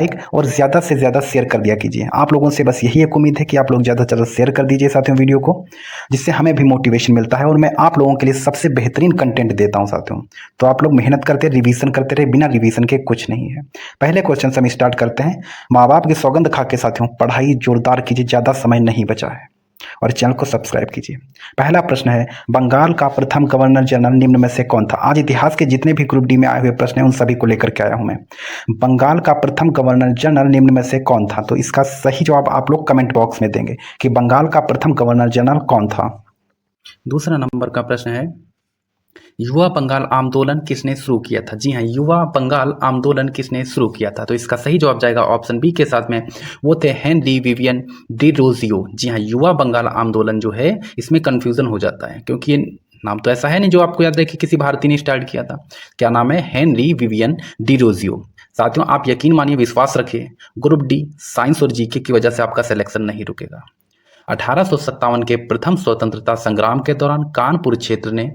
Like और ज़्यादा से ज़्यादा शेयर कर दिया कीजिए। आप लोगों से बस यही एक उम्मीद है कि आप लोग ज़्यादा से ज़्यादा शेयर कर दीजिए साथियों वीडियो को, जिससे हमें भी मोटिवेशन मिलता है और मैं आप लोगों के लिए सबसे बेहतरीन कंटेंट देता हूं साथियों। तो आप लोग मेहनत करते रिवीजन करते रहे, बिना रिवीजन के कुछ नहीं है। पहले क्वेश्चन से हम स्टार्ट करते हैं। माँ बाप की सौगंध खा के साथियों पढ़ाई जोरदार कीजिए, ज़्यादा समय नहीं बचा है, और चैनल को सब्सक्राइब कीजिए। पहला प्रश्न है, बंगाल का प्रथम गवर्नर जनरल निम्न में से कौन था? आज इतिहास के जितने भी ग्रुप डी में आए हुए प्रश्न हैं उन सभी को लेकर के आया हूं मैं। बंगाल का प्रथम गवर्नर जनरल निम्न में से कौन था? तो इसका सही जवाब आप लोग कमेंट बॉक्स में देंगे कि बंगाल का प्रथम गवर्नर जनरल कौन था। दूसरा नंबर का प्रश्न है, युवा बंगाल आंदोलन किसने शुरू किया था? जी हाँ, युवा बंगाल आंदोलन किसने शुरू किया था? तो इसका सही जवाब जाएगा ऑप्शन बी के साथ में, वो थे हेनरी विवियन डिरोजियो। जी हाँ, युवा बंगाल आंदोलन जो है इसमें कंफ्यूजन हो जाता है, क्योंकि ये नाम तो ऐसा है नहीं जो आपको याद है कि किसी भारतीय ने स्टार्ट किया था। क्या नाम है? Henry Vivian Derozio. साथियों आप यकीन मानिए, विश्वास रखिए, ग्रुप डी साइंस और जीके की वजह से आपका सिलेक्शन नहीं रुकेगा। 1857 के प्रथम स्वतंत्रता संग्राम के दौरान कानपुर क्षेत्र ने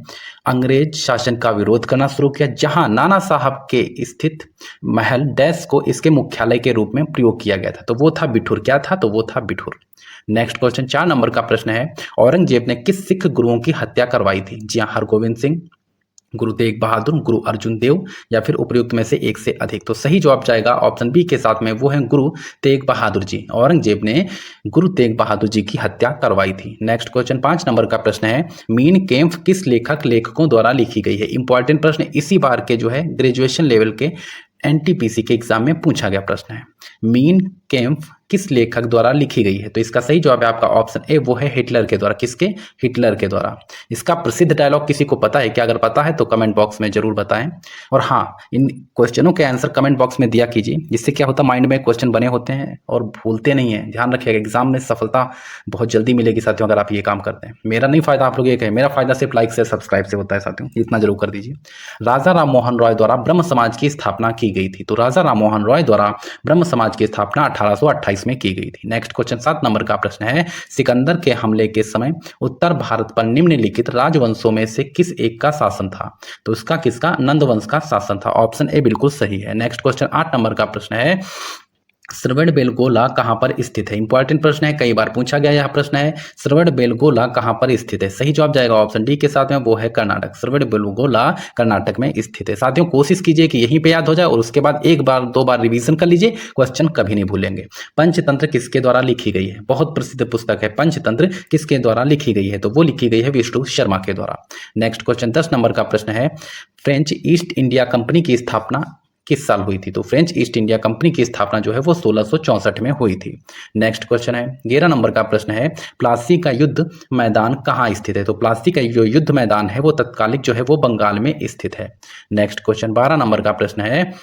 अंग्रेज शासन का विरोध करना शुरू किया, जहां नाना साहब के स्थित महल डैश को इसके मुख्यालय के रूप में प्रयोग किया गया था। तो वो था बिठूर। क्या था? तो वो था बिठूर। नेक्स्ट क्वेश्चन 4 नंबर का प्रश्न है, औरंगजेब ने किस सिख गुरुओं की हत्या करवाई थी? जी हाँ, हरगोविंद सिंह, गुरु तेग बहादुर, गुरु अर्जुन देव, या फिर उपयुक्त में से एक से अधिक। तो सही जवाब जाएगा ऑप्शन बी के साथ में, वो है गुरु तेग बहादुर जी। औरंगजेब ने गुरु तेग बहादुर जी की हत्या करवाई थी। नेक्स्ट क्वेश्चन 5 नंबर का प्रश्न है, मीन केम्फ किस लेखकों द्वारा लिखी गई है? इंपॉर्टेंट प्रश्न, इसी बार के जो है ग्रेजुएशन लेवल के एनटीपीसी के एग्जाम में पूछा गया प्रश्न है। मीन केम्फ किस लेखक द्वारा लिखी गई है? तो इसका सही जवाब है आपका ऑप्शन ए, वो है हिटलर के द्वारा। किसके? हिटलर के द्वारा। इसका प्रसिद्ध डायलॉग किसी को पता है क्या? अगर पता है तो कमेंट बॉक्स में जरूर बताएं। और हाँ, इन क्वेश्चनों के आंसर कमेंट बॉक्स में दिया कीजिए, जिससे क्या होता है, माइंड में क्वेश्चन बने होते हैं और भूलते नहीं है। ध्यान रखिएगा, एग्जाम में सफलता बहुत जल्दी मिलेगी साथियों अगर आप ये काम करते हैं। मेरा नहीं फायदा, आप लोग ये कहें, मेरा फायदा सिर्फ लाइक से सब्सक्राइब से होता है साथियों, इतना जरूर कर दीजिए। राजा राम मोहन रॉय द्वारा ब्रह्म समाज की स्थापना की गई थी। तो राजा राम मोहन रॉय द्वारा ब्रह्म समाज की स्थापना 1828 में की गई थी। नेक्स्ट क्वेश्चन 7 नंबर का प्रश्न है, सिकंदर के हमले के समय उत्तर भारत पर निम्नलिखित राजवंशों में से किस एक का शासन था? तो इसका किसका? नंद वंश का शासन था। ऑप्शन ए बिल्कुल सही है। नेक्स्ट क्वेश्चन 8 नंबर का प्रश्न है, श्रवणबेलगोला कहां पर स्थित है? इंपॉर्टेंट प्रश्न है, कई बार पूछा गया यह प्रश्न है। श्रवणबेलगोला कहां पर स्थित है? सही जवाब जाएगा ऑप्शन डी के साथ में, वो है कर्नाटक। श्रवणबेलगोला कर्नाटक में स्थित है। साथियों कोशिश कीजिए कि यहीं पे याद हो जाए और उसके बाद एक बार 2 बार रिवीजन कर लीजिए, क्वेश्चन कभी नहीं भूलेंगे। पंचतंत्र किसके द्वारा लिखी गई है? बहुत प्रसिद्ध पुस्तक है पंचतंत्र, किसके द्वारा लिखी गई है? तो वो लिखी गई है विष्णु शर्मा के द्वारा। नेक्स्ट क्वेश्चन 10 नंबर का प्रश्न है, फ्रेंच ईस्ट इंडिया कंपनी की स्थापना किस साल हुई थी? तो फ्रेंच ईस्ट इंडिया कंपनी की स्थापना जो है वो 1664 में हुई थी। नेक्स्ट क्वेश्चन है 11 नंबर का प्रश्न है, प्लासी का युद्ध मैदान कहाँ स्थित है? तो प्लासी का जो युद्ध मैदान है वो तत्कालिक जो है वो बंगाल में स्थित है। नेक्स्ट क्वेश्चन 12 नंबर का प्रश्न है,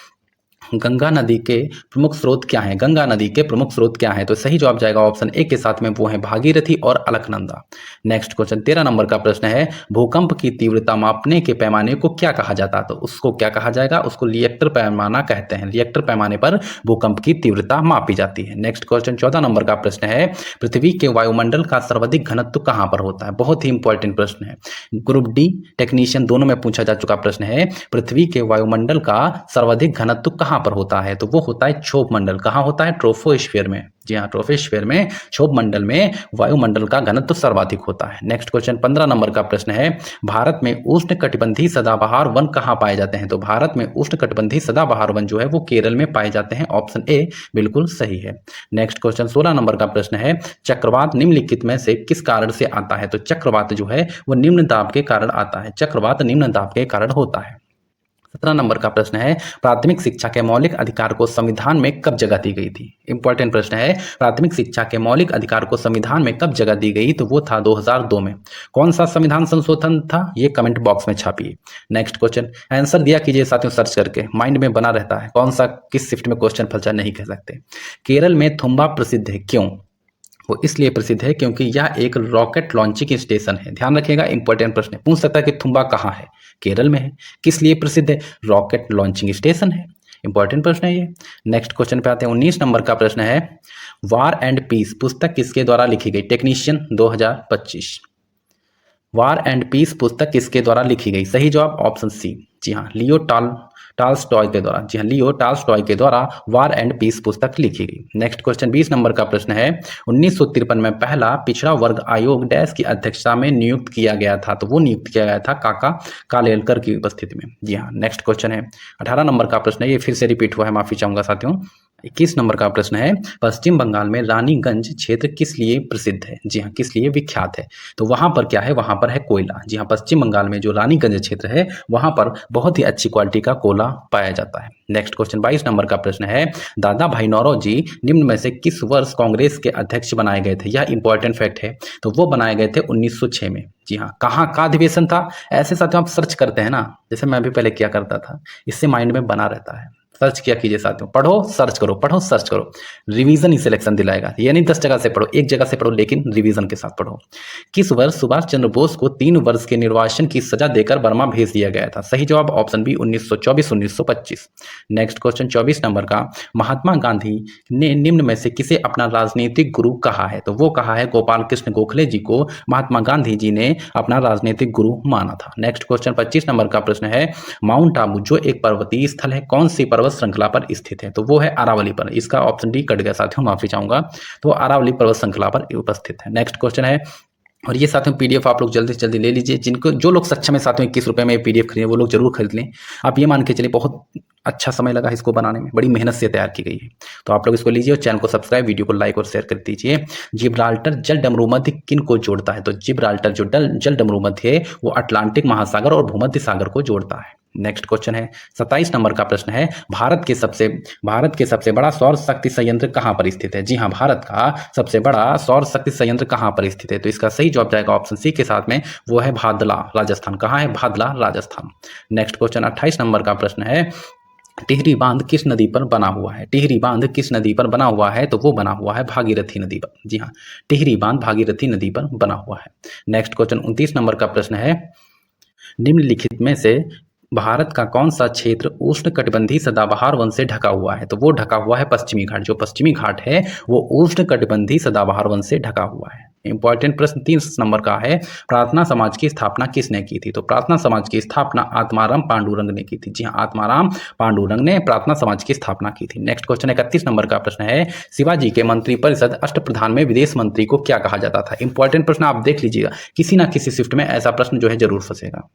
गंगा नदी के प्रमुख स्रोत क्या हैं? गंगा नदी के प्रमुख स्रोत क्या हैं? तो सही जवाब जाएगा ऑप्शन ए के साथ में, वो है भागीरथी और अलकनंदा। नेक्स्ट क्वेश्चन 13 नंबर का प्रश्न है, भूकंप की तीव्रता मापने के पैमाने को क्या कहा जाता है? तो उसको क्या कहा जाएगा? उसको लिएक्टर पैमाना कहते हैं। लिएक्टर पैमाने पर भूकंप की तीव्रता मापी जाती है। नेक्स्ट क्वेश्चन 14 नंबर का प्रश्न है, पृथ्वी के वायुमंडल का सर्वाधिक घनत्व कहाँ पर होता है? बहुत ही इंपॉर्टेंट प्रश्न है, ग्रुप डी टेक्नीशियन दोनों में पूछा जा चुका प्रश्न है। पृथ्वी के वायुमंडल का सर्वाधिक घनत्व कहाँ पर होता है? तो वो होता है क्षोभ मंडल। कहाँ होता है? ट्रोपोस्फीयर में। जी हाँ, ट्रोपोस्फीयर में, क्षोभ मंडल में वायुमंडल का घनत्व सर्वाधिक होता है। नेक्स्ट क्वेश्चन 15 नंबर का प्रश्न है, भारत में उष्णकटिबंधीय सदाबहार वन कहाँ पाए जाते हैं? तो भारत में उष्णकटिबंधीय सदाबहार वन जो है वो केरल में पाए जाते हैं। ऑप्शन ए बिल्कुल सही है। नेक्स्ट क्वेश्चन 16 नंबर का प्रश्न है, चक्रवात निम्नलिखित में से किस कारण से आता है? तो चक्रवात जो है वो निम्न दाब के कारण आता है। चक्रवात निम्न दाब के कारण होता है। 17 नंबर का प्रश्न है, प्राथमिक शिक्षा के मौलिक अधिकार को संविधान में कब जगह दी गई थी? इंपॉर्टेंट प्रश्न है, प्राथमिक शिक्षा के मौलिक अधिकार को संविधान में कब जगह दी गई? तो वो था 2002 में। कौन सा संविधान संशोधन था? ये कमेंट बॉक्स में छापिए। नेक्स्ट क्वेश्चन आंसर दिया कीजिए साथियों, सर्च करके माइंड में बना रहता है, कौन सा किस शिफ्ट में क्वेश्चन फंसा नहीं कह सकते। केरल में थुम्बा प्रसिद्ध है, क्यों? वो इसलिए प्रसिद्ध है क्योंकि यह एक रॉकेट लॉन्चिंग स्टेशन है। ध्यान रखिएगा, इंपॉर्टेंट प्रश्न है, पूछ सकता है कि थुम्बा कहाँ है? केरल में है। किस लिए प्रसिद्ध है? रॉकेट लॉन्चिंग स्टेशन है। इंपॉर्टेंट प्रश्न है ये। नेक्स्ट क्वेश्चन पे आते हैं। 19 नंबर का प्रश्न है, वार एंड पीस पुस्तक किसके द्वारा लिखी गई? टेक्नीशियन 2025। वार एंड पीस पुस्तक किसके द्वारा लिखी गई? सही जवाब ऑप्शन सी, जी हाँ, लियो टॉल्स्टॉय के द्वारा, जी हाँ, लियो टॉल्स्टॉय के द्वारा वार एंड पीस पुस्तक लिखी गई। नेक्स्ट क्वेश्चन 20 नंबर का प्रश्न है, 1953 में पहला पिछड़ा वर्ग आयोग डैश की अध्यक्षता में नियुक्त किया गया था, तो वो नियुक्त किया गया था काका कालेलकर की उपस्थिति में। जी हाँ। नेक्स्ट क्वेश्चन है 18 नंबर का प्रश्न है, ये फिर से रिपीट हुआ है, माफी चाहूंगा साथियों। 21 नंबर का प्रश्न है, पश्चिम बंगाल में रानीगंज क्षेत्र किस लिए प्रसिद्ध है? जी हाँ, किस लिए विख्यात है? तो वहां पर क्या है, वहां पर है कोयला। जी हाँ, पश्चिम बंगाल में जो रानीगंज क्षेत्र है वहां पर बहुत ही अच्छी क्वालिटी का कोयला पाया जाता है। नेक्स्ट क्वेश्चन 22 नंबर का प्रश्न है, दादा भाई नौरोजी निम्न में से किस वर्ष कांग्रेस के अध्यक्ष बनाए गए थे? यह इंपॉर्टेंट फैक्ट है, तो वो बनाए गए थे 1906 में। जी हाँ, कहाँ का अधिवेशन था? ऐसे साथियों आप सर्च करते हैं ना, जैसे मैं भी पहले किया करता था, इससे माइंड में बना रहता है। सर्च किया कीजिए साथियों, पढ़ो सर्च करो, पढ़ो सर्च करो, रिवीजन ही सिलेक्शन दिलाएगा। ये नहीं 10 जगह से पढ़ो, एक जगह से पढ़ो, लेकिन रिवीजन के साथ पढ़ो। किस वर्ष सुभाष चंद्र बोस को 3 वर्ष के निर्वासन की सजा देकर बर्मा भेज दिया गया था? सही जवाब option B 1924-1925। Next question 24 number का, महात्मा गांधी ने निम्न में से किसे अपना राजनीतिक गुरु कहा है? तो वो कहा है गोपाल कृष्ण गोखले जी को महात्मा गांधी जी ने अपना राजनीतिक गुरु माना था। नेक्स्ट क्वेश्चन 25 नंबर का प्रश्न है, माउंट आबू जो एक पर्वतीय स्थल है कौन सी पर्वत श्रृंखला पर स्थित है? तो वो है अरावली पर। इसका ऑप्शन डी कट गया साथियों, माफी चाहूंगा, तो अरावली पर्वत श्रृंखला पर उपस्थित है। नेक्स्ट क्वेश्चन है, और ये साथियों पीडीएफ आप लोग जल्दी से जल्दी ले लीजिए, जिनको जो लोग सक्षम है साथियों 21 रुपए में पीडीएफ खरीदे वो लोग जरूर खरीद लें। आप ये मान के चलिए बहुत अच्छा समय लगा इसको बनाने में, बड़ी मेहनत से तैयार की गई है, तो आप लोग इसको लीजिए और चैनल को सब्सक्राइब, वीडियो को लाइक और शेयर कर दीजिए। जिब्राल्टर जल डमरू मध्य किन को जोड़ता है? तो जिब्राल्टर जो जल डमरू मध्य है वो अटलांटिक महासागर और भूमध्य सागर को जोड़ता है। नेक्स्ट क्वेश्चन है 27 नंबर का प्रश्न है, भारत के सबसे बड़ा सौर शक्ति संयंत्र कहां पर स्थित है? जी हां, भारत का सबसे बड़ा सौर शक्ति संयंत्र कहां पर स्थित है? तो इसका सही जवाब जाएगा ऑप्शन सी के साथ में, वो है भादला राजस्थान। कहां है? भादला राजस्थान। नेक्स्ट क्वेश्चन 28 नंबर का प्रश्न है, टिहरी बांध किस नदी पर बना हुआ है? टिहरी बांध किस नदी पर बना हुआ है? तो वो बना हुआ है भागीरथी नदी पर। जी हाँ, टिहरी बांध भागीरथी नदी पर बना हुआ है। नेक्स्ट क्वेश्चन 29 नंबर का प्रश्न है, निम्नलिखित में से भारत का कौन सा क्षेत्र उष्णकटिबंधीय सदाबहार वन से ढका हुआ है? तो वो ढका हुआ है पश्चिमी घाट। जो पश्चिमी घाट है वो उष्णकटिबंधीय सदाबहार वन से ढका हुआ है। इंपॉर्टेंट प्रश्न 30 नंबर का है, प्रार्थना समाज की स्थापना किसने की थी? तो प्रार्थना समाज की स्थापना आत्माराम पांडुरंग ने की थी। जी हाँ, आत्माराम पांडुरंग ने प्रार्थना समाज की स्थापना की थी। नेक्स्ट क्वेश्चन 31 नंबर का प्रश्न है, शिवाजी के मंत्रिपरिषद अष्टप्रधान में विदेश मंत्री को क्या कहा जाता था? इंपॉर्टेंट प्रश्न आप देख लीजिएगा, किसी ना किसी शिफ्ट में ऐसा प्रश्न जो है जरूर फंसेगा।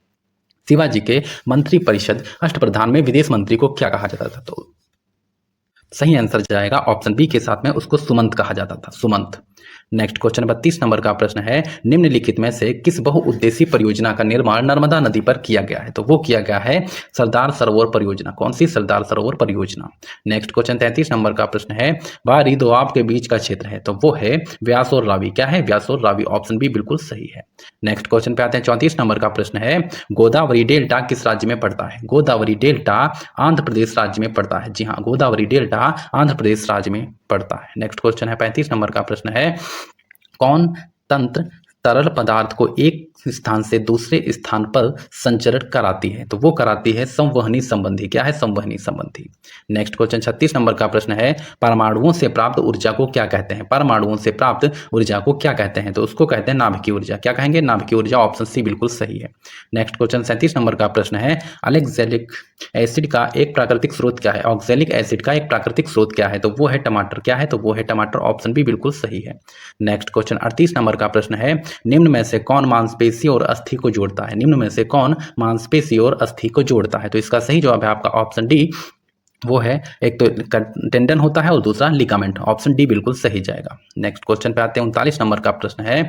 शिवाजी के मंत्री परिषद अष्टप्रधान में विदेश मंत्री को क्या कहा जाता था? तो सही आंसर जाएगा ऑप्शन बी के साथ में, उसको सुमंत कहा जाता था, सुमंत। नेक्स्ट क्वेश्चन 32 नंबर का प्रश्न है, निम्नलिखित में से किस बहुउद्देशीय परियोजना का निर्माण नर्मदा नदी पर किया गया है? तो वो किया गया है सरदार सरोवर परियोजना। कौन सी? सरदार सरोवर परियोजना। नेक्स्ट क्वेश्चन 33 नंबर का प्रश्न है, बारी दोआब के बीच का क्षेत्र है, तो वो है व्यास और रावी। क्या है? व्यास और रावी। ऑप्शन बी बिल्कुल सही है। नेक्स्ट क्वेश्चन पे आते हैं, 34 नंबर का प्रश्न है, गोदावरी डेल्टा किस राज्य में पड़ता है? गोदावरी डेल्टा आंध्र प्रदेश राज्य में पड़ता है। जी हाँ, गोदावरी डेल्टा आंध्र प्रदेश राज्य में पड़ता है। नेक्स्ट क्वेश्चन है 35 नंबर का प्रश्न है, कौन तंत्र तरल पदार्थ को एक स्थान से दूसरे स्थान पर संचरण कराती है? तो वो कराती है संवहनी संबंधी। क्या है? संवहनी संबंधी। नेक्स्ट क्वेश्चन 36 नंबर का प्रश्न है, परमाणुओं से प्राप्त ऊर्जा को क्या कहते हैं? परमाणुओं से प्राप्त ऊर्जा को क्या कहते हैं? तो उसको कहते हैं नाभिकीय ऊर्जा। क्या कहेंगे? नाभिकीय ऊर्जा। ऑप्शन सी बिल्कुल सही है। नेक्स्ट क्वेश्चन 37 नंबर का प्रश्न है, ऑक्सैलिक एसिड का एक प्राकृतिक स्रोत क्या है? ऑक्सैलिक एसिड का एक प्राकृतिक स्रोत क्या है? तो वो है टमाटर। क्या है? तो वो है टमाटर। ऑप्शन बी बिल्कुल सही है। नेक्स्ट क्वेश्चन 38 नंबर का प्रश्न है, निम्न में से कौन मांसपेशी और अस्थि को जोड़ता है? निम्न में से कौन मांसपेशी और अस्थि को जोड़ता है? तो इसका सही जवाब है आपका ऑप्शन डी, वो है एक तो टेंडन होता है और दूसरा लिगामेंट। ऑप्शन डी बिल्कुल सही जाएगा। नेक्स्ट क्वेश्चन पे आते हैं, 39 नंबर का प्रश्न है,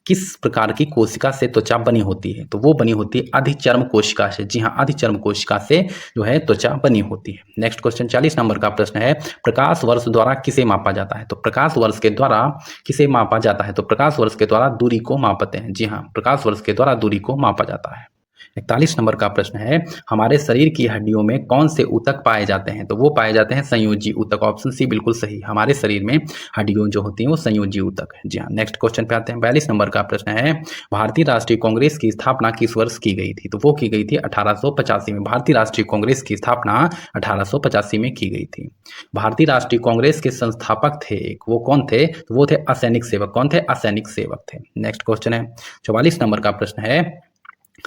किस प्रकार की कोशिका से त्वचा बनी होती है? तो वो बनी होती है अधिचर्म कोशिका से। जी हाँ, अधिचर्म कोशिका से जो है त्वचा बनी होती है। नेक्स्ट क्वेश्चन 40 नंबर का प्रश्न है, प्रकाश वर्ष द्वारा किसे मापा जाता है? तो प्रकाश वर्ष के द्वारा किसे मापा जाता है? तो प्रकाश वर्ष के द्वारा दूरी को मापते हैं। जी हाँ, प्रकाश वर्ष के द्वारा दूरी को मापा जाता है। 41 नंबर का प्रश्न है, हमारे शरीर की हड्डियों में कौन से ऊतक पाए जाते हैं? तो वो पाए जाते हैं संयोजी ऊतक। ऑप्शन सी बिल्कुल सही। हमारे शरीर में हड्डियों जो होती हैं वो संयोजी ऊतक है। जी हाँ। नेक्स्ट क्वेश्चन पे आते हैं, 42 नंबर का प्रश्न है, भारतीय राष्ट्रीय कांग्रेस की स्थापना किस वर्ष की गई थी? तो वो की गई थी 1885 में। भारतीय राष्ट्रीय कांग्रेस की स्थापना 1885 में की गई थी। भारतीय राष्ट्रीय कांग्रेस के संस्थापक थे एक, वो कौन थे? तो वो थे असैनिक सेवक। कौन थे? असैनिक सेवक थे। नेक्स्ट क्वेश्चन है 44 नंबर का प्रश्न है,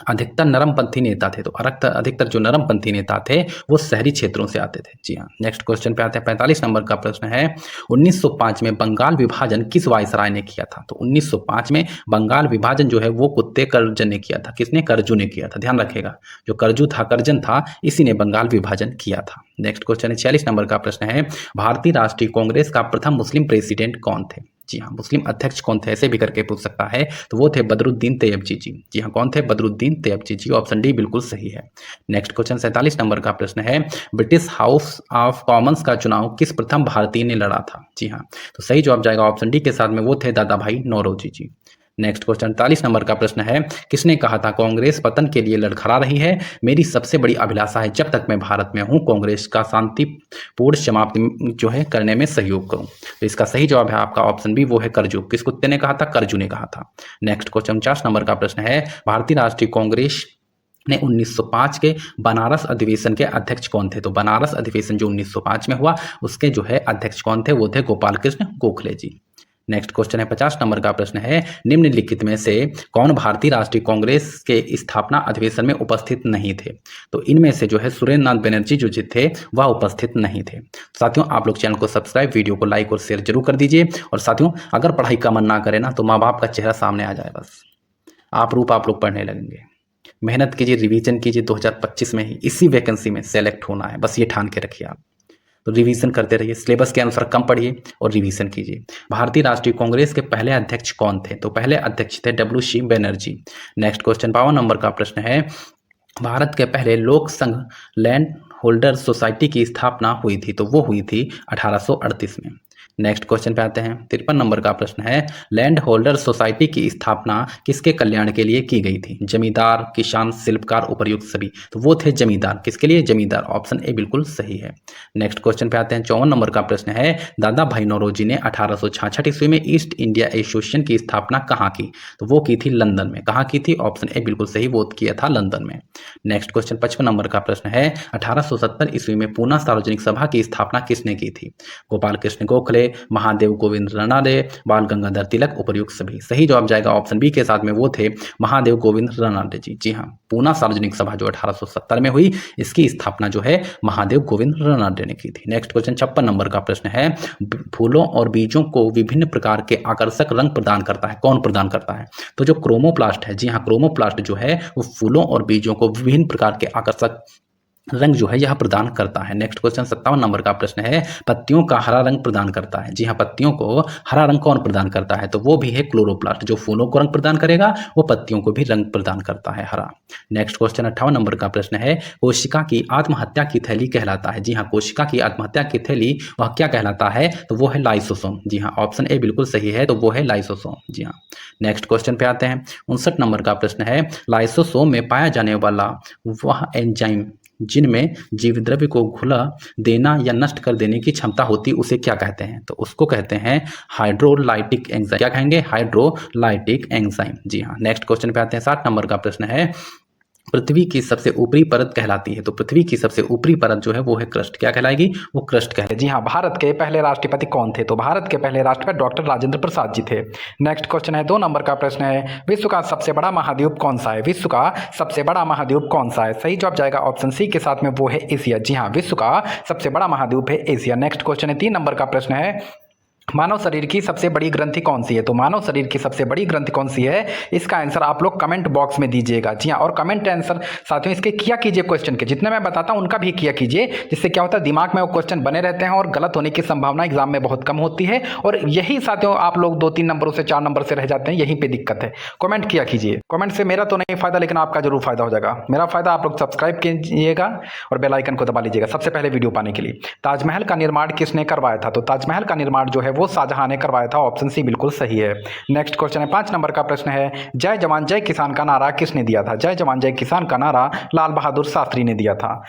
अधिकतर नरमपंथी नेता थे, तो अधिकतर जो नरमपंथी नेता थे वो शहरी क्षेत्रों से आते थे। जी हाँ, नेक्स्ट क्वेश्चन पे आते हैं। 45 नंबर का प्रश्न है, 1905 में बंगाल विभाजन किस वायसराय ने किया था? तो 1905 में बंगाल विभाजन जो है वो कुत्ते कर्जन ने किया था। किसने? करजू ने किया था। ध्यान रखेगा, जो करजू था, करजन था, इसी ने बंगाल विभाजन किया था। नेक्स्ट क्वेश्चन है 46 नंबर का प्रश्न है, भारतीय राष्ट्रीय कांग्रेस का प्रथम मुस्लिम प्रेसिडेंट कौन थे? जी हाँ, मुस्लिम अध्यक्ष कौन थे, ऐसे भी करके पूछ सकता है, तो वो थे बदरुद्दीन तैयबजी जी। जी हाँ, कौन थे? बदरुद्दीन तैयबजी जी। ऑप्शन डी बिल्कुल सही है। नेक्स्ट क्वेश्चन 47 नंबर का प्रश्न है, ब्रिटिश हाउस ऑफ कॉमन्स का चुनाव किस प्रथम भारतीय ने लड़ा था? जी हाँ, तो सही जवाब जाएगा ऑप्शन डी के साथ में, वो थे दादा भाई नौरोजी जी। नेक्स्ट क्वेश्चन 48 नंबर का प्रश्न है, किसने कहा था कांग्रेस पतन के लिए लड़खड़ा रही है? मेरी सबसे बड़ी अभिलाषा है जब तक मैं भारत में हूं कांग्रेस का शांतिपूर्ण समाप्ति जो है करने में सहयोग करूं। तो इसका सही जवाब है आपका ऑप्शन बी, वो है करजू। किस कुत्ते ने कहा था? करजू ने कहा था। नेक्स्ट क्वेश्चन 50 नंबर का प्रश्न है, भारतीय राष्ट्रीय कांग्रेस ने 1905 के बनारस अधिवेशन के अध्यक्ष कौन थे? तो बनारस अधिवेशन जो 1905 में हुआ उसके जो है अध्यक्ष कौन थे? वो थे गोपाल कृष्ण गोखले जी। नेक्स्ट क्वेश्चन है 50 नंबर का प्रश्न है, निम्नलिखित में से कौन भारतीय राष्ट्रीय कांग्रेस के स्थापना अधिवेशन में उपस्थित नहीं थे? तो इनमें से जो है सुरेंद्र नाथ बनर्जी जो थे वह उपस्थित नहीं थे। साथियों, आप लोग चैनल को सब्सक्राइब, वीडियो को लाइक और शेयर जरूर कर दीजिए। और साथियों, अगर पढ़ाई का मन ना करे ना तो माँ बाप का चेहरा सामने आ जाए, बस आप लोग पढ़ने लगेंगे। मेहनत कीजिए, रिवीजन कीजिए, 2025 में ही इसी वैकेंसी में सेलेक्ट होना है, बस ये ठान के रखिए आप। तो रिवीजन करते रहिए, सिलेबस के अनुसार कम पढ़िए और रिवीजन कीजिए। भारतीय राष्ट्रीय कांग्रेस के पहले अध्यक्ष कौन थे? तो पहले अध्यक्ष थे डब्ल्यू.सी. बनर्जी। नेक्स्ट क्वेश्चन 52 नंबर का प्रश्न है, भारत के पहले लोक संघ लैंड होल्डर सोसाइटी की स्थापना हुई थी? तो वो हुई थी 1838 में। नेक्स्ट क्वेश्चन पे आते हैं। 53 नंबर का प्रश्न है, लैंड होल्डर सोसाइटी की स्थापना किसके कल्याण के लिए की गई थी? जमींदार, किसान, शिल्पकार, उपर्युक्त सभी। तो वो थे जमींदार। किसके लिए? जमींदार। ऑप्शन ए बिल्कुल सही है। नेक्स्ट क्वेश्चन पे आते हैं। 54 नंबर का प्रश्न है, दादा भाई नौरोजी ने 1866 ईस्वी में ईस्ट इंडिया एसोसिएशन की स्थापना कहाँ की? तो वो की थी लंदन में। कहाँ की थी? ऑप्शन ए बिल्कुल सही, वो किया था लंदन में। नेक्स्ट क्वेश्चन 55 नंबर का प्रश्न है, 1870 ईस्वी में पूना सार्वजनिक सभा की स्थापना किसने की थी? गोपाल कृष्ण गोखले, महादेव गोविंद रनाडे, बाल गंगाधर तिलक, उपर्युक्त सभी। सही जवाब जाएगा ऑप्शन बी के साथ में, वो थे महादेव गोविंद रनाडे जी। जी हाँ, पूना सार्वजनिक सभा जो 1870 में हुई, इसकी स्थापना जो है महादेव गोविंद रनाडे ने की थी। नेक्स्ट क्वेश्चन 56 नंबर का प्रश्न है, फूलों और बीजों को विभिन्न प्रकार के आकर्षक रंग प्रदान करता है? कौन प्रदान करता है? तो जो क्रोमोप्लास्ट है, जी हाँ, क्रोमोप्लास्ट जो है वो फूलों और बीजों को विभिन्न प्रकार के आकर्षक रंग जो है यह प्रदान करता है। नेक्स्ट क्वेश्चन 57 नंबर का प्रश्न है, पत्तियों का हरा रंग प्रदान करता है? जी हाँ, पत्तियों को हरा रंग कौन प्रदान करता है? तो वो भी है क्लोरोप्लास्ट। जो फूलों को रंग प्रदान करेगा वो पत्तियों को भी रंग प्रदान करता है, हरा। नेक्स्ट क्वेश्चन 58 नंबर का प्रश्न है, कोशिका की आत्महत्या की थैली कहलाता है? जी हाँ, कोशिका की आत्महत्या की थैली वह क्या कहलाता है? तो वो है लाइसोसोम। जी हाँ, ऑप्शन ए बिल्कुल सही है, तो वो है लाइसोसोम। जी हाँ। नेक्स्ट क्वेश्चन पे आते हैं। 59 नंबर का प्रश्न है, लाइसोसोम में पाया जाने वाला वह एंजाइम जिनमें जीवद्रव्य को घुला देना या नष्ट कर देने की क्षमता होती, उसे क्या कहते हैं? तो उसको कहते हैं हाइड्रोलाइटिक एंजाइम। क्या कहेंगे? Hydrolytic enzyme. जी हाँ। नेक्स्ट क्वेश्चन पे आते हैं। 60 नंबर का प्रश्न है, पृथ्वी की सबसे ऊपरी परत कहलाती है? तो पृथ्वी की सबसे ऊपरी परत जो है वो है क्रस्ट। क्या कहलाएगी? वो क्रस्ट कहलाएगी। जी हाँ, भारत के पहले राष्ट्रपति कौन थे? तो भारत के पहले राष्ट्रपति डॉक्टर राजेंद्र प्रसाद जी थे। नेक्स्ट क्वेश्चन है 2 नंबर का प्रश्न है, विश्व का सबसे बड़ा महाद्वीप कौन सा है? विश्व का सबसे बड़ा महाद्वीप कौन सा है? सही जवाब जाएगा ऑप्शन सी के साथ में, वो है एशिया। जी हाँ, विश्व का सबसे बड़ा महाद्वीप है एशिया। नेक्स्ट क्वेश्चन है 3 नंबर का प्रश्न है, मानव शरीर की सबसे बड़ी ग्रंथि कौन सी है? तो मानव शरीर की सबसे बड़ी ग्रंथि कौन सी है? इसका आंसर आप लोग कमेंट बॉक्स में दीजिएगा। जी हाँ, और कमेंट आंसर साथियों इसके किया कीजिए, क्वेश्चन के जितने मैं बताता हूं उनका भी किया कीजिए, जिससे क्या होता है दिमाग में वो क्वेश्चन बने रहते हैं और गलत होने की संभावना एग्जाम में बहुत कम होती है। और यही साथियों आप लोग 2-3 नंबरों से 4 नंबर से रह जाते हैं, यहीं पर दिक्कत है। कमेंट किया कीजिए। कमेंट से मेरा तो नहीं फायदा, लेकिन आपका जरूर फायदा हो जाएगा। मेरा फायदा आप लोग सब्सक्राइब कीजिएगा और बेल आइकन को दबा लीजिएगा सबसे पहले वीडियो पाने के लिए। ताजमहल का निर्माण किसने करवाया था? तो ताजमहल का निर्माण जो है वो शाहजहां ने करवाया था। ऑप्शन सी बिल्कुल सही है। नेक्स्ट क्वेश्चन है 5 नंबर का प्रश्न है, जय जवान जय किसान का नारा किसने दिया था? जय जवान जय किसान का नारा लाल बहादुर शास्त्री ने दिया था।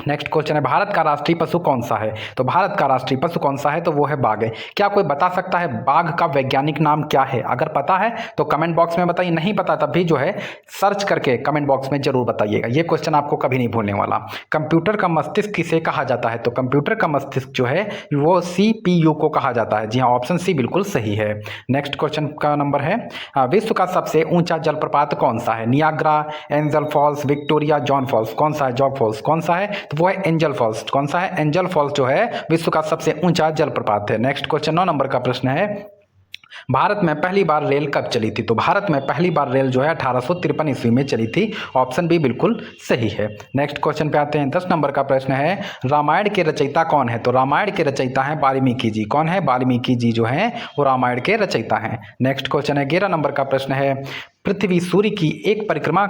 नेक्स्ट क्वेश्चन है भारत का राष्ट्रीय पशु कौन सा है? तो भारत का राष्ट्रीय पशु कौन सा है? तो वो है बाघ है। क्या कोई बता सकता है बाघ का वैज्ञानिक नाम क्या है? अगर पता है तो कमेंट बॉक्स में बताइए, नहीं पता तब भी जो है सर्च करके कमेंट बॉक्स में जरूर बताइएगा। ये क्वेश्चन आपको कभी नहीं भूलने वाला। कंप्यूटर का मस्तिष्क किसे कहा जाता है? तो कंप्यूटर का मस्तिष्क जो है वो CPU को कहा जाता है। जी हाँ, ऑप्शन सी बिल्कुल सही है। नेक्स्ट क्वेश्चन का नंबर है विश्व का सबसे ऊंचा जलप्रपात कौन सा है? Niagara, Angel Falls, Victoria, John Falls, कौन सा है? जॉग फॉल्स। कौन सा है? तो वो है एंजल फॉल्स। कौन सा है? एंजल फॉल्स जो है विश्व का सबसे ऊंचा जलप्रपात है। नेक्स्ट क्वेश्चन 9 नंबर का प्रश्न है भारत में पहली बार रेल कब चली थी? तो भारत में पहली बार रेल जो है 1853 ईस्वी में चली थी। ऑप्शन बी बिल्कुल सही है। नेक्स्ट क्वेश्चन पे आते हैं। 10 नंबर का प्रश्न है रामायण के रचयिता कौन है? तो रामायण के रचयिता हैं वाल्मीकि जी। कौन है? वाल्मीकि जी जो हैं वो रामायण के रचयिता हैं। नेक्स्ट क्वेश्चन है 11 नंबर का प्रश्न है पृथ्वी सूर्य की एक परिक्रमा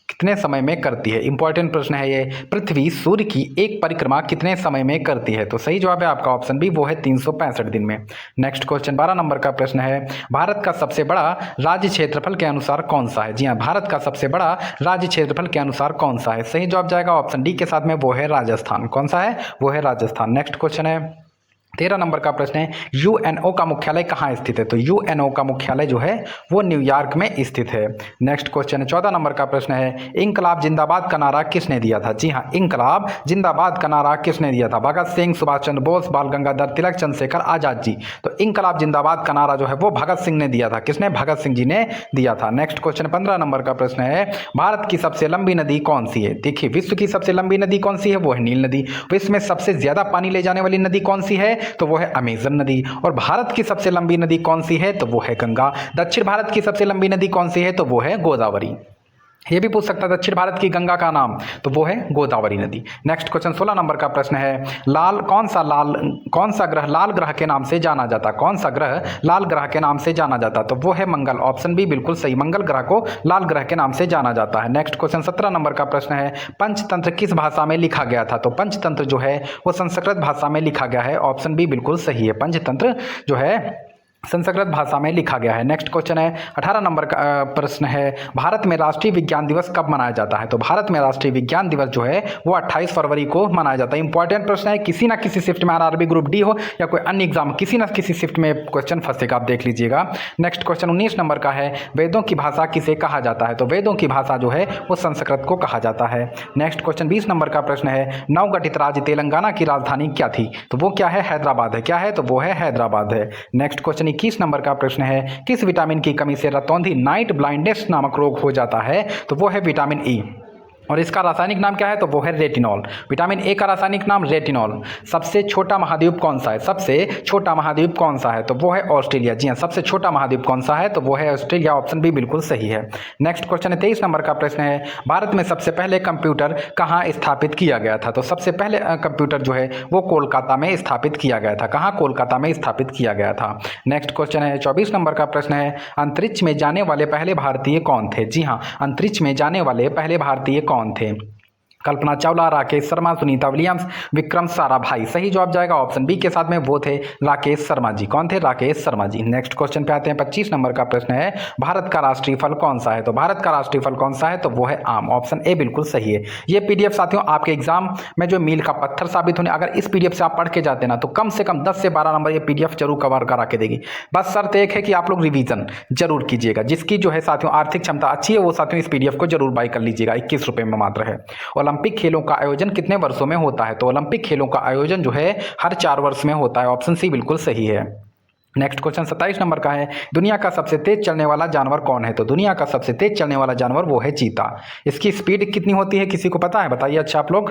कितने समय में करती है? इंपॉर्टेंट प्रश्न है ये। पृथ्वी सूर्य की एक परिक्रमा कितने समय में करती है? तो सही जवाब है आपका ऑप्शन बी, वो है 365 दिन में। नेक्स्ट क्वेश्चन 12 नंबर का प्रश्न है भारत का सबसे बड़ा राज्य क्षेत्रफल के अनुसार कौन सा है? जी हाँ, भारत का सबसे बड़ा राज्य क्षेत्रफल के अनुसार कौन सा है? सही जवाब जाएगा ऑप्शन डी के साथ में, वो है राजस्थान। कौन सा है? वो है राजस्थान। नेक्स्ट क्वेश्चन है 13 नंबर का प्रश्न है UNO का मुख्यालय कहाँ स्थित है? तो UNO का मुख्यालय जो है वो न्यूयॉर्क में स्थित है। नेक्स्ट क्वेश्चन है 14 नंबर का प्रश्न है इंकलाब जिंदाबाद का नारा किसने दिया था? जी हाँ, इंकलाब जिंदाबाद का नारा किसने दिया था? भगत सिंह, सुभाष चंद्र बोस, बाल गंगाधर तिलक, चंद्रशेखर आजाद जी। तो इंकलाब जिंदाबाद का नारा जो है वो भगत सिंह ने दिया था। किसने? भगत सिंह जी ने दिया था। नेक्स्ट क्वेश्चन 15 नंबर का प्रश्न है भारत की सबसे लंबी नदी कौन सी है? देखिए, विश्व की सबसे लंबी नदी कौन सी है? वो है नील नदी। विश्व में सबसे ज्यादा पानी ले जाने वाली नदी कौन सी है? तो वो है अमेजन नदी। और भारत की सबसे लंबी नदी कौन सी है? तो वो है गंगा। दक्षिण भारत की सबसे लंबी नदी कौन सी है? तो वो है गोदावरी। ये भी पूछ सकता है दक्षिण भारत की गंगा का नाम, तो वो है गोदावरी नदी। नेक्स्ट क्वेश्चन 16 नंबर का प्रश्न है कौन सा ग्रह लाल ग्रह के नाम से जाना जाता? कौन सा ग्रह लाल ग्रह के नाम से जाना जाता? तो वो है मंगल। ऑप्शन बी बिल्कुल सही, मंगल ग्रह को लाल ग्रह के नाम से जाना जाता है। नेक्स्ट क्वेश्चन 17 नंबर का प्रश्न है पंचतंत्र किस भाषा में लिखा गया था? तो पंचतंत्र जो है वो संस्कृत भाषा में लिखा गया है। ऑप्शन बी बिल्कुल सही है, पंचतंत्र जो है संस्कृत भाषा में लिखा गया है। नेक्स्ट क्वेश्चन है 18 नंबर का प्रश्न है भारत में राष्ट्रीय विज्ञान दिवस कब मनाया जाता है? तो भारत में राष्ट्रीय विज्ञान दिवस जो है वो 28 फरवरी को मनाया जाता है। इंपॉर्टेंट प्रश्न है, किसी ना किसी शिफ्ट में RRB ग्रुप डी हो या कोई अन्य एग्जाम, किसी ना किसी शिफ्ट में क्वेश्चन फंसेगा, आप देख लीजिएगा। नेक्स्ट क्वेश्चन 19 नंबर का है वेदों की भाषा किसे कहा जाता है? तो वेदों की भाषा जो है वो संस्कृत को कहा जाता है। नेक्स्ट क्वेश्चन 20 नंबर का प्रश्न है नवगठित राज्य तेलंगाना की राजधानी क्या थी? तो वो क्या है? हैदराबाद है। क्या है? तो वो है हैदराबाद है। नेक्स्ट क्वेश्चन 21 नंबर का प्रश्न है किस विटामिन की कमी से रतौंधी नाइट ब्लाइंडनेस नामक रोग हो जाता है? तो वो है विटामिन ई। और इसका रासायनिक नाम क्या है? तो वो है रेटिनॉल। विटामिन ए का रासायनिक नाम रेटिनॉल। सबसे छोटा महाद्वीप कौन सा है? सबसे छोटा महाद्वीप कौन सा है? तो वो है ऑस्ट्रेलिया। जी हाँ, सबसे छोटा महाद्वीप कौन सा है? तो वो है ऑस्ट्रेलिया। ऑप्शन बी बिल्कुल सही है। नेक्स्ट क्वेश्चन है 23 नंबर का प्रश्न है भारत में सबसे पहले कंप्यूटर कहाँ स्थापित किया गया था? तो सबसे पहले कंप्यूटर जो है वो कोलकाता में स्थापित किया गया था। कहाँ? कोलकाता में स्थापित किया गया था। नेक्स्ट क्वेश्चन है 24 नंबर का प्रश्न है अंतरिक्ष में जाने वाले पहले भारतीय कौन थे? जी हाँ, अंतरिक्ष में जाने वाले पहले भारतीय कौन थे? कल्पना चावला, राकेश शर्मा, सुनीता विलियम्स, विक्रम साराभाई। सही जवाब जाएगा ऑप्शन बी के साथ में, वो थे राकेश शर्मा जी। कौन थे? राकेश शर्मा जी। नेक्स्ट क्वेश्चन पे आते हैं 25 नंबर का प्रश्न है भारत का राष्ट्रीय फल कौन सा है? तो भारत का राष्ट्रीय फल कौन सा है? तो वो है आम। ऑप्शन ए बिल्कुल सही है। ये PDF साथियों आपके एग्जाम में जो मील का पत्थर साबित होने, अगर इस PDF से आप पढ़ के जाते ना तो कम से कम 10 से 12 नंबर ये PDF जरूर कवर करा के देगी। बस शर्त एक है कि आप लोग रिवीजन जरूर कीजिएगा। जिसकी जो है साथियों आर्थिक क्षमता अच्छी है वो साथियों इस PDF को जरूर बाई कर लीजिएगा। 21 रुपये में मात्र है। ओलंपिक खेलों का आयोजन कितने वर्षों में होता है? तो ओलंपिक खेलों का आयोजन जो है हर 4 वर्ष में होता है। ऑप्शन सी बिल्कुल सही है। नेक्स्ट क्वेश्चन 27 नंबर का है दुनिया का सबसे तेज चलने वाला जानवर कौन है? तो दुनिया का सबसे तेज चलने वाला जानवर वो है चीता। इसकी स्पीड कितनी होती है किसी को पता है? बताइए अच्छा आप लोग।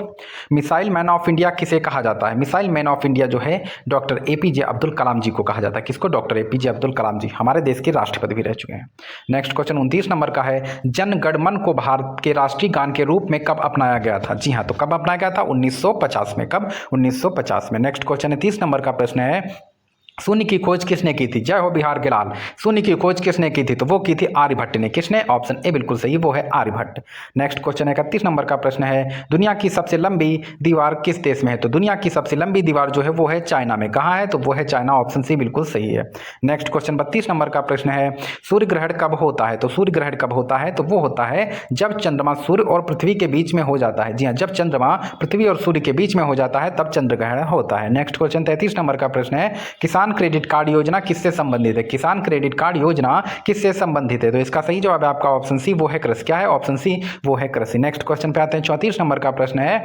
मिसाइल मैन ऑफ इंडिया किसे कहा जाता है? मिसाइल मैन ऑफ इंडिया जो है डॉक्टर APJ अब्दुल कलाम जी को कहा जाता है। किसको? डॉक्टर APJ अब्दुल कलाम जी, हमारे देश के राष्ट्रपति भी रह चुके हैं। नेक्स्ट क्वेश्चन 29 नंबर का है जन गण मन को भारत के राष्ट्रीय गान के रूप में कब अपनाया गया था? जी हाँ, तो कब अपनाया गया था? 1950 में। कब? 1950 में। नेक्स्ट क्वेश्चन है 30 नंबर का प्रश्न है शून्य की खोज किसने की थी? जय हो बिहार के लाल। शून्य की खोज किसने की थी? तो वो की थी आर्यभट्ट ने। किसने? ऑप्शन ए बिल्कुल सही, वो है आर्यभट्ट। नेक्स्ट क्वेश्चन 31 नंबर का प्रश्न है, दुनिया की सबसे लंबी दीवार किस देश में है? तो दुनिया की सबसे लंबी दीवार जो है वो है चाइना में। कहाँ है? तो वो है चाइना। ऑप्शन सी बिल्कुल सही है। नेक्स्ट क्वेश्चन 32 नंबर का प्रश्न है, सूर्य ग्रहण कब होता है? तो सूर्य ग्रहण कब होता है? तो वो होता है जब चंद्रमा सूर्य और पृथ्वी के बीच में हो जाता है। जी हाँ, जब चंद्रमा पृथ्वी और सूर्य के बीच में हो जाता है तब चंद्र ग्रहण होता है। नेक्स्ट क्वेश्चन 33 नंबर का प्रश्न है, किसान क्रेडिट कार्ड योजना किससे संबंधित है? किसान क्रेडिट कार्ड योजना किससे संबंधित है? तो इसका सही जवाब है आपका ऑप्शन सी, वो है कृषि। क्या है? ऑप्शन सी, वो है कृषि। नेक्स्ट क्वेश्चन पे आते हैं। 34 नंबर का प्रश्न है,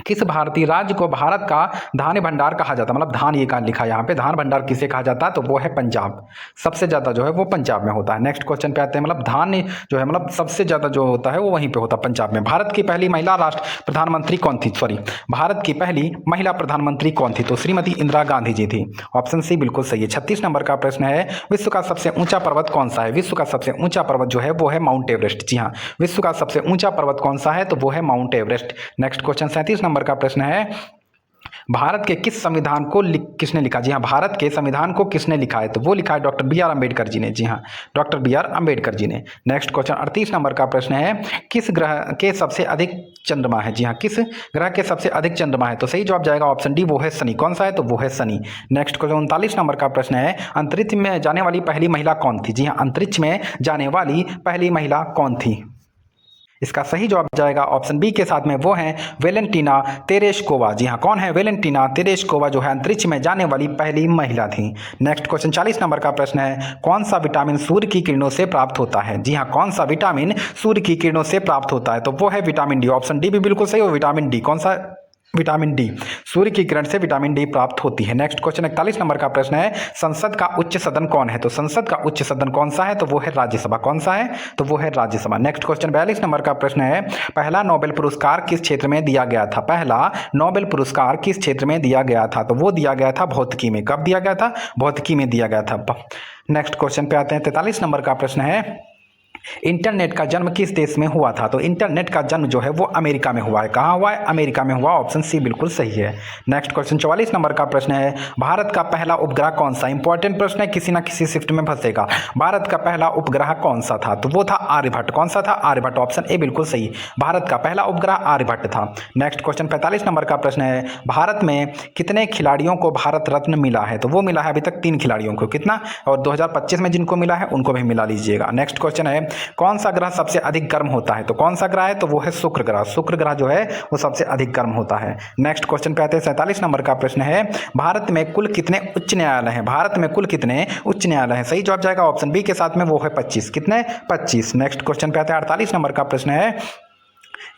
किस भारतीय राज्य को भारत का धान्य भंडार कहा जाता है? मतलब धान, ये कहा लिखा है यहाँ पे, धान भंडार किसे कहा जाता है? तो वो है पंजाब। सबसे ज्यादा जो है वो पंजाब में होता है। नेक्स्ट क्वेश्चन पे आते हैं, मतलब धान्य जो है मतलब सबसे ज्यादा जो होता है वो वहीं पे होता है, पंजाब में। भारत की पहली महिला राष्ट्र प्रधानमंत्री कौन थी? सॉरी, भारत की पहली महिला प्रधानमंत्री कौन थी? तो श्रीमती इंदिरा गांधी जी थी। ऑप्शन सी बिल्कुल सही है। 36 नंबर का प्रश्न है, विश्व का सबसे ऊंचा पर्वत कौन सा है? विश्व का सबसे ऊंचा पर्वत जो है वो है माउंट एवरेस्ट। जी हाँ, विश्व का सबसे ऊंचा पर्वत कौन सा है? तो वो है mount Everest. Next question 37 number का प्रश्न है, भारत के किस संविधान को किसने लिखा? जी हाँ, भारत के संविधान को किसने लिखा है? तो वो लिखा है doctor B are Ambedkar ji ने। जी हाँ, doctor B are Ambedkar ji ने। नेक्स्ट क्वेश्चन 38 नंबर का प्रश्न है, किस ग्रह के सबसे अधिक चंद्रमा है? जी हाँ, किस ग्रह के सबसे अधिक चंद्रमा है? तो सही जवाब जाएगा ऑप्शन डी, वो है शनि। कौन सा है? तो वो है शनि। नेक्स्ट क्वेश्चन 39 नंबर का प्रश्न है, अंतरिक्ष में जाने वाली पहली महिला कौन थी? जी हाँ, अंतरिक्ष में जाने वाली पहली महिला कौन थी? इसका सही जवाब जाएगा ऑप्शन बी के साथ में, वो है वेलेंटीना तेरेश्कोवा। जी हाँ, कौन है? वेलेंटीना तेरेश्कोवा जो है अंतरिक्ष में जाने वाली पहली महिला थी। नेक्स्ट क्वेश्चन 40 नंबर का प्रश्न है, कौन सा विटामिन सूर्य की किरणों से प्राप्त होता है? जी हाँ, कौन सा विटामिन सूर्य की किरणों से प्राप्त होता है? तो वो है विटामिन डी। ऑप्शन डी भी बिल्कुल सही हो, विटामिन डी। कौन सा? Vitamin D. सूर्य की किरण से विटामिन डी प्राप्त होती है। नेक्स्ट क्वेश्चन 41 नंबर का प्रश्न है, संसद का उच्च सदन कौन है? तो संसद का उच्च सदन कौन सा है? तो वो है राज्यसभा। कौन सा है? तो वो है राज्यसभा। नेक्स्ट क्वेश्चन 42 नंबर का प्रश्न है, पहला नोबेल पुरस्कार किस क्षेत्र में दिया गया था? पहला नोबेल पुरस्कार किस क्षेत्र में दिया गया था? तो वो दिया गया था भौतिकी में। कब दिया गया था? भौतिकी में दिया गया था। नेक्स्ट क्वेश्चन पे आते हैं। 43 नंबर का प्रश्न है, इंटरनेट का जन्म किस देश में हुआ था? तो इंटरनेट का जन्म जो है वो अमेरिका में हुआ है। कहाँ हुआ है? अमेरिका में हुआ। ऑप्शन सी बिल्कुल सही है। नेक्स्ट क्वेश्चन 44 नंबर का प्रश्न है, भारत का पहला उपग्रह कौन सा? इंपॉर्टेंट प्रश्न है, किसी ना किसी शिफ्ट में फंसेगा। भारत का पहला उपग्रह कौन सा था? तो वो था आर्यभट्ट। कौन सा था? आर्यभट्ट। ऑप्शन ए बिल्कुल सही, भारत का पहला उपग्रह आर्यभट्ट था। नेक्स्ट क्वेश्चन 45 नंबर का प्रश्न है, भारत में कितने खिलाड़ियों को भारत रत्न मिला है? तो वो मिला है अभी तक 3 खिलाड़ियों को। कितना? और 2025 में जिनको मिला है उनको भी मिला लीजिएगा। नेक्स्ट क्वेश्चन है, कौन सा ग्रह सबसे अधिक गर्म होता है? तो कौन सा ग्रह है? तो वो है शुक्र ग्रह। शुक्र ग्रह जो है वो सबसे अधिक गर्म होता है। नेक्स्ट क्वेश्चन पे आते हैं। 47 नंबर का प्रश्न है, भारत में कुल कितने उच्च न्यायालय हैं? भारत में कुल कितने उच्च न्यायालय हैं? सही जवाब जाएगा ऑप्शन बी के साथ में, वो है 25। कितने? 25। नेक्स्ट क्वेश्चन पे आते हैं। 48 नंबर का प्रश्न है,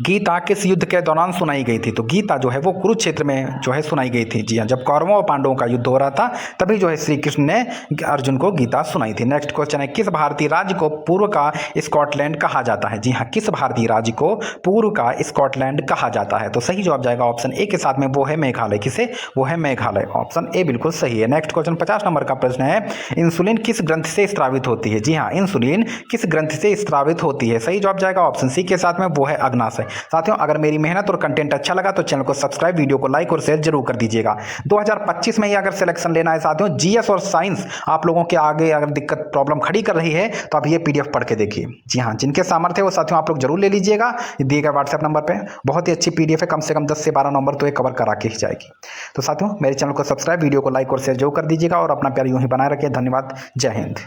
गीता किस युद्ध के दौरान सुनाई गई थी? तो गीता जो है वो कुरुक्षेत्र में जो है सुनाई गई थी। जी हाँ, जब कौरवों और पांडवों का युद्ध हो रहा था तभी जो है श्री कृष्ण ने अर्जुन को गीता सुनाई थी। नेक्स्ट क्वेश्चन है, किस भारतीय राज्य को पूर्व का स्कॉटलैंड कहा जाता है? जी हाँ, किस भारतीय राज्य को पूर्व का स्कॉटलैंड कहा जाता है? तो सही जवाब जाएगा ऑप्शन ए के साथ में, वो है मेघालय। किसे? वो है मेघालय। ऑप्शन ए बिल्कुल सही है। नेक्स्ट क्वेश्चन 50 नंबर का प्रश्न है, इंसुलिन किस ग्रंथि से स्रावित होती है? जी हाँ, इंसुलिन किस ग्रंथि से स्रावित होती है? सही जवाब जाएगा ऑप्शन सी के साथ में, वो है अग्नाशय। साथियों, अगर मेरी मेहनत और कंटेंट अच्छा लगा तो चैनल को सब्सक्राइब, वीडियो को लाइक और शेयर जरूर कर दीजिएगा। 2025 में ही अगर सिलेक्शन लेना है साथियों, जीएस और साइंस आप लोगों के आगे अगर दिक्कत प्रॉब्लम खड़ी कर रही है तो आप ये पीडीएफ पढ़ के देखिए। जी हाँ, जिनके सामर्थ्य वो साथियों आप लोग जरूर ले लीजिएगा। दिए गए व्हाट्सएप नंबर पे बहुत ही अच्छी पीडीएफ है, कम से कम 10 से 12 नंबर तो ये कवर करा के ही जाएगी। तो साथियों, मेरे चैनल को सब्सक्राइब, वीडियो को लाइक और शेयर जरूर कर दीजिएगा और अपना प्यार यूं ही बनाए रखिए। धन्यवाद। जय हिंद।